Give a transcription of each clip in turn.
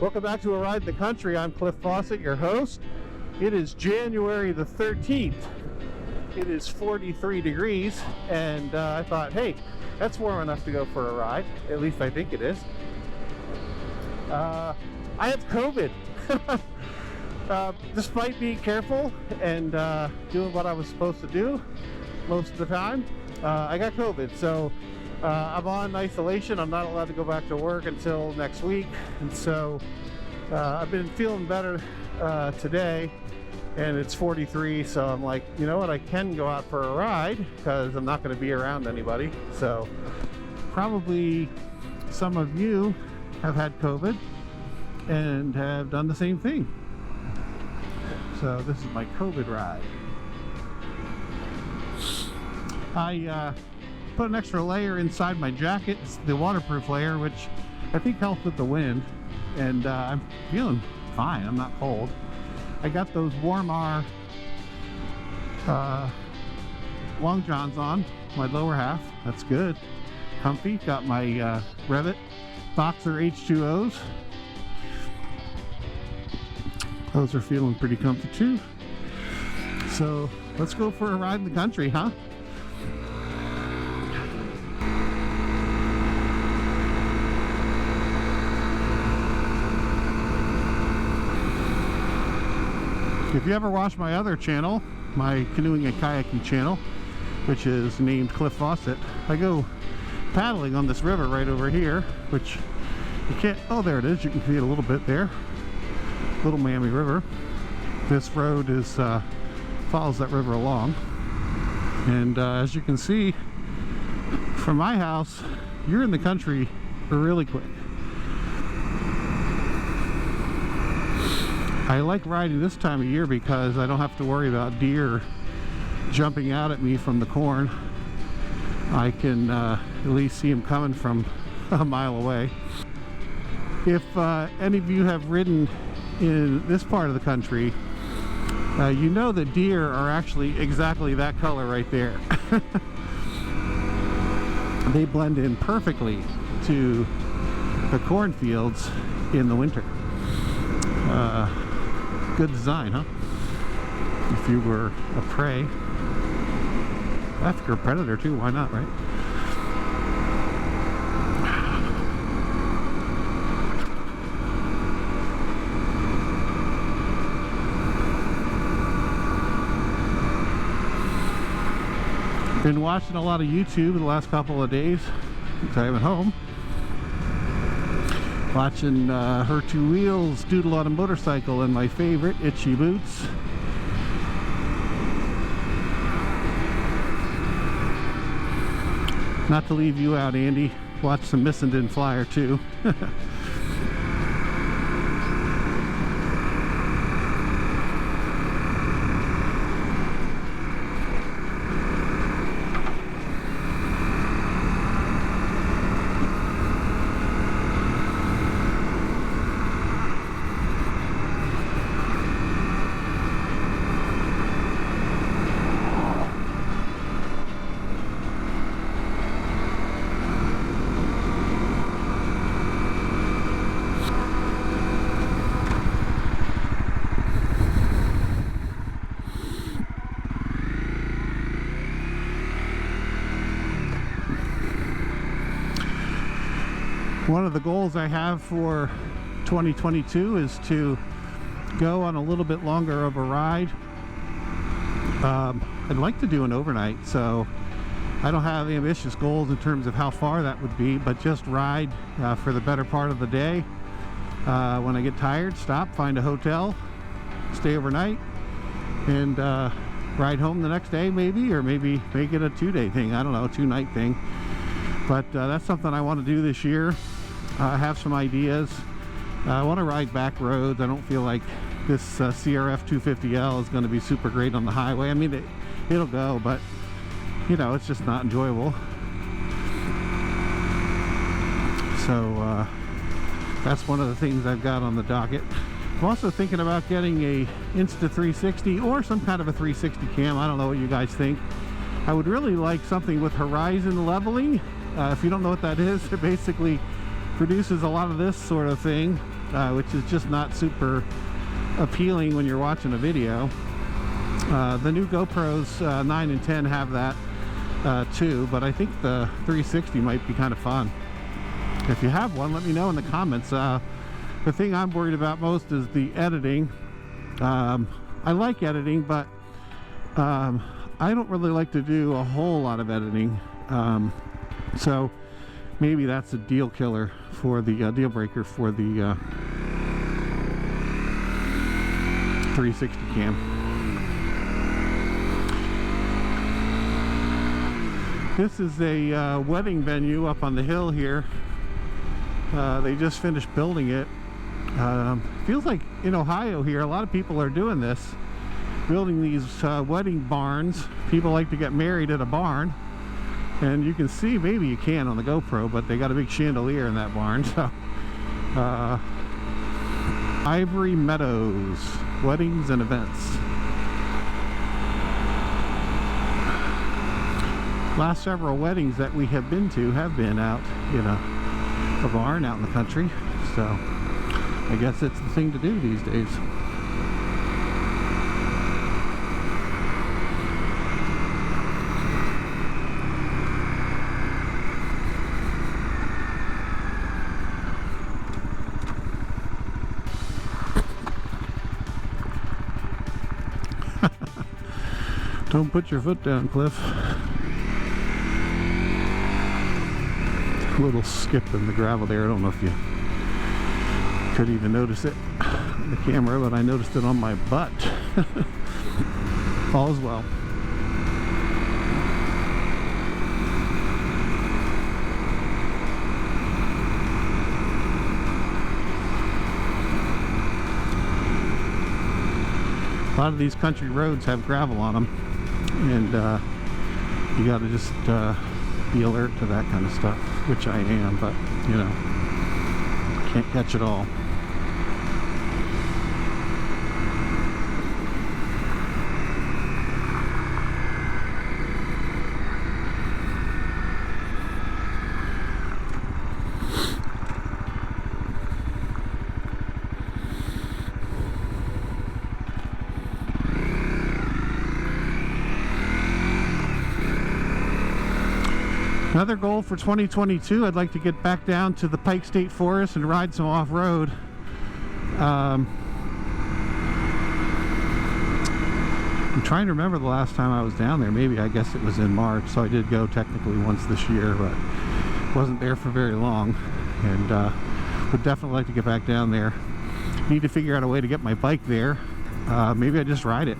Welcome back to A Ride in the Country. I'm Cliff Fawcett, your host. It is January the 13th. It is 43 degrees, and I thought, hey, that's warm enough to go for a ride. At least I think it is. I have COVID. Despite being careful and doing what I was supposed to do most of the time, I got COVID. So I'm on isolation. I'm not allowed to go back to work until next week. And so I've been feeling better today, and it's 43. So I'm like, you know what? I can go out for a ride because I'm not going to be around anybody. So probably some of you have had COVID and have done the same thing. So this is my COVID ride. I put an extra layer inside my jacket, it's the waterproof layer, which I think helps with the wind, and I'm feeling fine. I'm not cold. I got those Warmar long johns on my lower half. That's good. Comfy. Got my RevIt Boxxer H2Os. Those are feeling pretty comfy too. So let's go for a ride in the country, huh? If you ever watch my other channel, my canoeing and kayaking channel, which is named Cliff Fawcett, I go paddling on this river right over here, which you can't, oh there it is, you can see it a little bit there. Little Miami River. This road is follows that river along, and as you can see from my house, you're in the country really quick. I like riding this time of year because I don't have to worry about deer jumping out at me from the corn. I can at least see them coming from a mile away. If any of you have ridden in this part of the country, you know that deer are actually exactly that color right there. They blend in perfectly to the cornfields in the winter. Good design, huh? If you were a prey. If you're a predator too, why not, right? Been watching a lot of YouTube the last couple of days since I'm at home. Watching Her Two Wheels doodle on a motorcycle and my favorite, Itchy Boots. Not to leave you out, Andy. Watch some Missenden Flyer too. One of the goals I have for 2022 is to go on a little bit longer of a ride. I'd like to do an overnight, so I don't have ambitious goals in terms of how far that would be, but just ride for the better part of the day. When I get tired, stop, find a hotel, stay overnight, and ride home the next day maybe, or maybe make it a 2-day thing. I don't know, a 2-night thing. But that's something I want to do this year. I have some ideas. I want to ride back roads. I don't feel like this CRF 250L is going to be super great on the highway. I mean, it'll go, but you know, it's just not enjoyable. So that's one of the things I've got on the docket. I'm also thinking about getting a Insta360 or some kind of a 360 cam. I don't know what you guys think. I would really like something with horizon leveling. If you don't know what that is, it basically produces a lot of this sort of thing which is just not super appealing when you're watching a video. The new GoPros 9 and 10 have that too, but I think the 360 might be kind of fun. If you have one, let me know in the comments. The thing I'm worried about most is the editing. I like editing, but I don't really like to do a whole lot of editing. So maybe that's a deal killer for the deal breaker for the 360 cam. This is a wedding venue up on the hill here. They just finished building it. Feels like in Ohio here, a lot of people are doing this, building these wedding barns. People like to get married at a barn, and you can see, maybe you can on the GoPro, but they got a big chandelier in that barn. So Ivory Meadows Weddings and Events. Last several weddings that we have been to have been out in a barn out in the country, so I guess it's the thing to do these days. Don't put your foot down, Cliff. A little skip in the gravel there. I don't know if you could even notice it on the camera, but I noticed it on my butt. All is well. A lot of these country roads have gravel on them, and you got to just be alert to that kind of stuff, which I am, but you know, can't catch it all. Another goal for 2022, I'd like to get back down to the Pike State Forest and ride some off-road. I'm trying to remember the last time I was down there. Maybe, I guess it was in March, so I did go technically once this year, but wasn't there for very long, and would definitely like to get back down there. Need to figure out a way to get my bike there. Maybe I just ride it.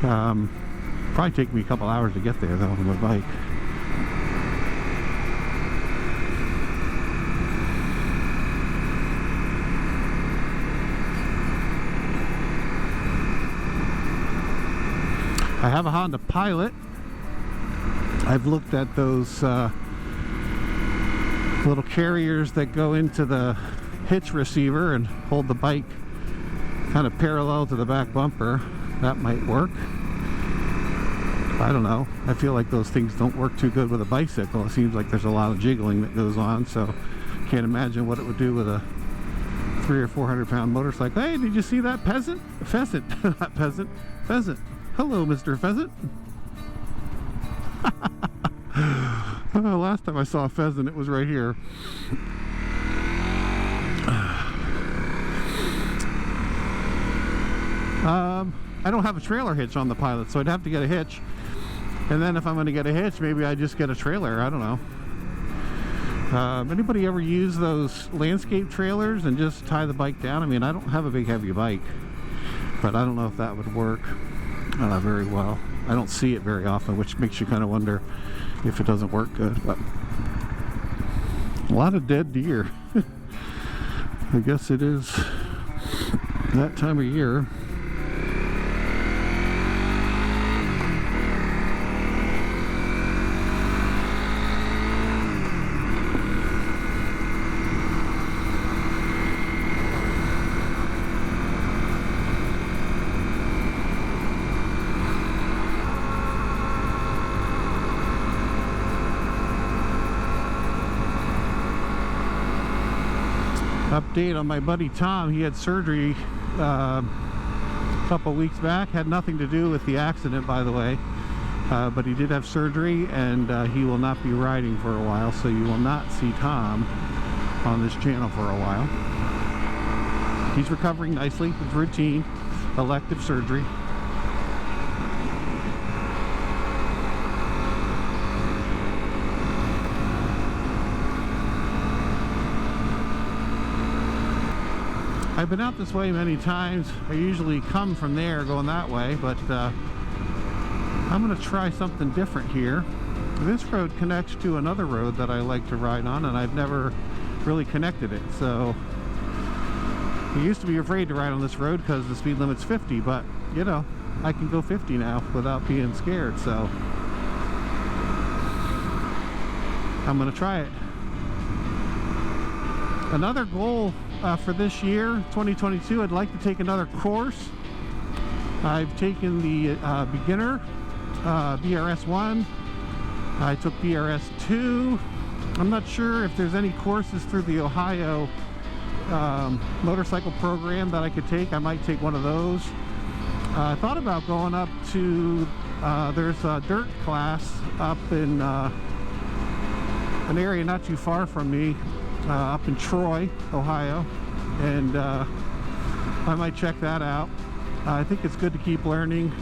Probably take me a couple hours to get there though on my bike. I have a Honda Pilot. I've looked at those little carriers that go into the hitch receiver and hold the bike kind of parallel to the back bumper. That might work. I don't know. I feel like those things don't work too good with a bicycle. It seems like there's a lot of jiggling that goes on, so can't imagine what it would do with a 300 or 400 pound motorcycle. Hey, did you see that peasant? Pheasant. Not peasant. Pheasant. Hello, Mr. Pheasant. Last time I saw a pheasant, it was right here. I don't have a trailer hitch on the Pilot, so I'd have to get a hitch. And then if I'm going to get a hitch, maybe I just get a trailer. I don't know. Anybody ever use those landscape trailers and just tie the bike down? I mean, I don't have a big heavy bike, but I don't know if that would work very well. I don't see it very often, which makes you kind of wonder if it doesn't work good. But a lot of dead deer. I guess it is that time of year. Update on my buddy Tom. He had surgery a couple weeks back. Had nothing to do with the accident, by the way, but he did have surgery, and he will not be riding for a while, so you will not see Tom on this channel for a while. He's recovering nicely with routine elective surgery. I've been out this way many times. I usually come from there going that way, but I'm going to try something different here. This road connects to another road that I like to ride on, and I've never really connected it. So I used to be afraid to ride on this road because the speed limit's 50, but you know, I can go 50 now without being scared, so I'm going to try it. Another goal for this year, 2022, I'd like to take another course. I've taken the beginner BRS 1. I took BRS 2. I'm not sure if there's any courses through the Ohio motorcycle program that I could take. I might take one of those. I thought about going up to there's a dirt class up in an area not too far from me, up in Troy, Ohio, and I might check that out. I think it's good to keep learning.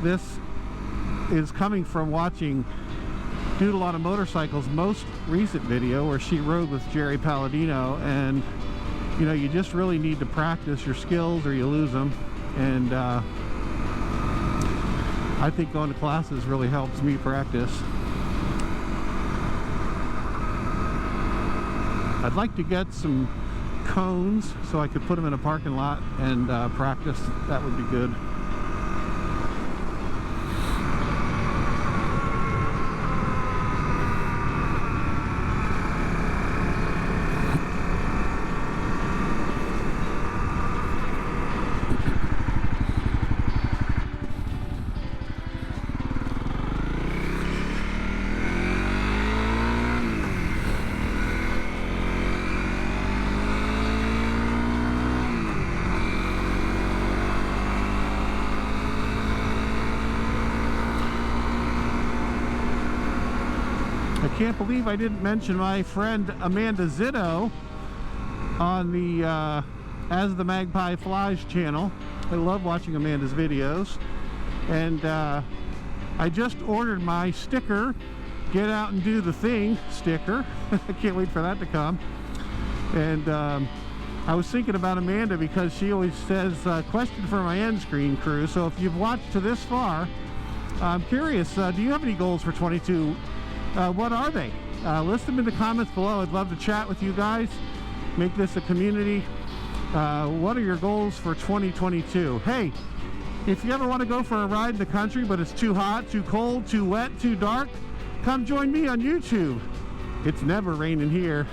This is coming from watching Doodle on a Motorcycle's most recent video where she rode with Jerry Palladino, and you know, you just really need to practice your skills or you lose them, and I think going to classes really helps me practice. I'd like to get some cones so I could put them in a parking lot and practice. That would be good. I can't believe I didn't mention my friend Amanda Zitto on the As the Magpie Flies channel. I love watching Amanda's videos, and I just ordered my sticker, Get Out and Do the Thing sticker. I can't wait for that to come. And I was thinking about Amanda because she always says question for my end screen crew. So if you've watched to this far, I'm curious, do you have any goals for 22? What are they? List them in the comments below. I'd love to chat with you guys, make this a community. What are your goals for 2022? Hey, if you ever want to go for a ride in the country but it's too hot, too cold, too wet, too dark, come join me on YouTube. It's never raining here.